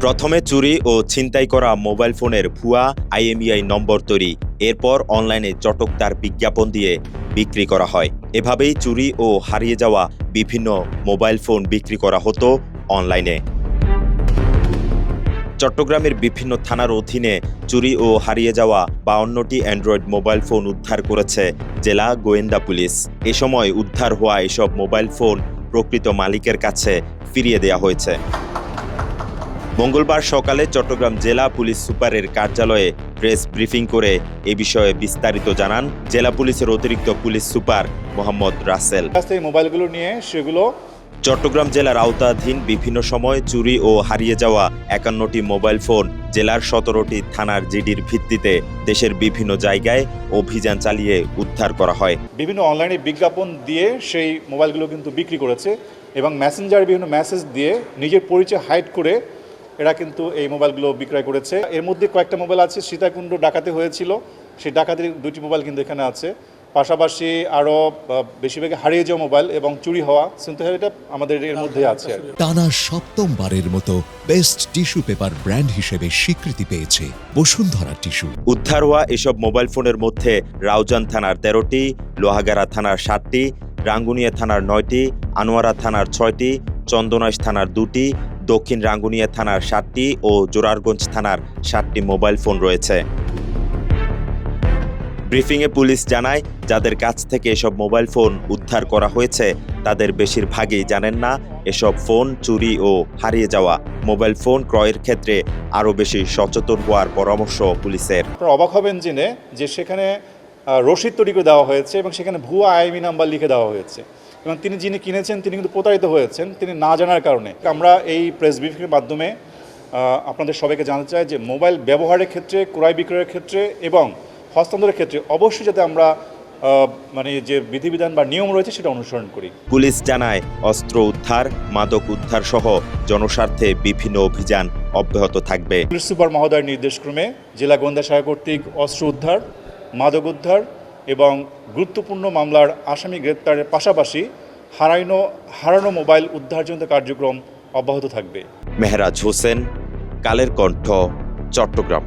প্রথমে চুরি ও ছিনতাই করা মোবাইল ফোনের ভুয়া আইএমইআই নম্বর তৈরি, এরপর অনলাইনে চটকদার বিজ্ঞাপন দিয়ে বিক্রি করা হয়। এভাবেই চুরি ও হারিয়ে যাওয়া বিভিন্ন মোবাইল ফোন বিক্রি করা হতো অনলাইনে। চট্টগ্রামের বিভিন্ন থানার অধীনে চুরি ও হারিয়ে যাওয়া 52টি অ্যান্ড্রয়েড মোবাইল ফোন উদ্ধার করেছে জেলা গোয়েন্দা পুলিশ। এ সময় উদ্ধার হওয়া এসব মোবাইল ফোন প্রকৃত মালিকের কাছে ফিরিয়ে দেওয়া হয়েছে। মঙ্গলবার সকালে চট্টগ্রাম জেলা পুলিশ সুপারের কার্যালয়ে প্রেস ব্রিফিং করে এ বিষয়ে বিস্তারিত জানান জেলা পুলিশের অতিরিক্ত পুলিশ সুপার মোহাম্মদ রাসেল। মোবাইলগুলো নিয়ে সেগুলো চট্টগ্রাম জেলার আওতাধীন বিভিন্ন সময় চুরি ও হারিয়ে যাওয়া 51টি মোবাইল ফোন জেলার 17টি থানার জিডির ভিত্তিতে দেশের বিভিন্ন জায়গায় অভিযান চালিয়ে উদ্ধার করা হয়। বিভিন্ন অনলাইনে বিজ্ঞাপন দিয়ে সেই মোবাইলগুলো কিন্তু বিক্রি করেছে এবং মেসেঞ্জারে বিভিন্ন মেসেজ দিয়ে নিজের পরিচয় হাইড করে এরা কিন্তু এই মোবাইলগুলো বিক্রয় করেছে। এর মধ্যে কয়েকটা মোবাইল আছে সীতাকুণ্ড ডাকাতি হয়েছিল, সেই ডাকাতির 2টি মোবাইল কিন্তু এখানে আছে। পাশাপাশি আরও বেশিরভাগই হারিয়ে যাওয়া মোবাইল এবং চুরি হওয়া এটা আমাদের এর মধ্যে আছে। টানা 7মবারের মতো বেস্ট টিস্যু পেপার ব্র্যান্ড হিসেবে স্বীকৃতি পেয়েছে বসুন্ধরা টিস্যু। উদ্ধার হওয়া এসব মোবাইল ফোনের মধ্যে রাউজান থানার 13টি, লোহাগাড়া থানার 7টি, রাঙ্গুনিয়া থানার 9টি, আনোয়ারা থানার 6টি, চন্দনাইশ থানার 2টি, দক্ষিণ রাঙ্গুনিয়া থানার 7টি ও জোরারগঞ্জ থানার 7টি মোবাইল ফোন রয়েছে। ব্রিফিংয়ে পুলিশ জানায়, যাদের কাছ থেকে এসব মোবাইল ফোন উদ্ধার করা হয়েছে তাদের বেশিরভাগই জানেন না এসব ফোন চুরি ও হারিয়ে যাওয়া। মোবাইল ফোন ক্রয়ের ক্ষেত্রে আরও বেশি সচেতন হওয়ার পরামর্শ পুলিশের। আপনারা অবাক হবেন জেনে যে সেখানে রসিদ তৈরি করে দেওয়া হয়েছে এবং সেখানে ভুয়া আইএমই নাম্বার লিখে দেওয়া হয়েছে এবং যিনি কিনেছেন তিনি কিন্তু প্রতারিত হয়েছেন তিনি না জানার কারণে। আমরা এই প্রেস ব্রিফিংয়ের মাধ্যমে আপনাদের সবাইকে জানাতে চাই যে মোবাইল ব্যবহারের ক্ষেত্রে, ক্রয় বিক্রয়ের ক্ষেত্রে এবং হস্তান্তরের ক্ষেত্রে অবশ্যই যাতে আমরা যে বিধিবিধান বা নিয়ম রয়েছে সেটা অনুসরণ করি। পুলিশ জানায়, অস্ত্র উদ্ধার, মাদক উদ্ধার সহ জনস্বার্থে বিভিন্ন অভিযান অব্যাহত থাকবে। পুলিশ সুপার মহোদয়ের নির্দেশক্রমে জেলা গোয়েন্দা শাখা কর্তৃক অস্ত্র উদ্ধার, মাদক উদ্ধার এবং গুরুত্বপূর্ণ মামলার আসামি গ্রেপ্তারের পাশাপাশি হারানো মোবাইল উদ্ধারজনিত কার্যক্রম অব্যাহত থাকবে। মেহরাজ হোসেন, কালের কণ্ঠ, চট্টগ্রাম।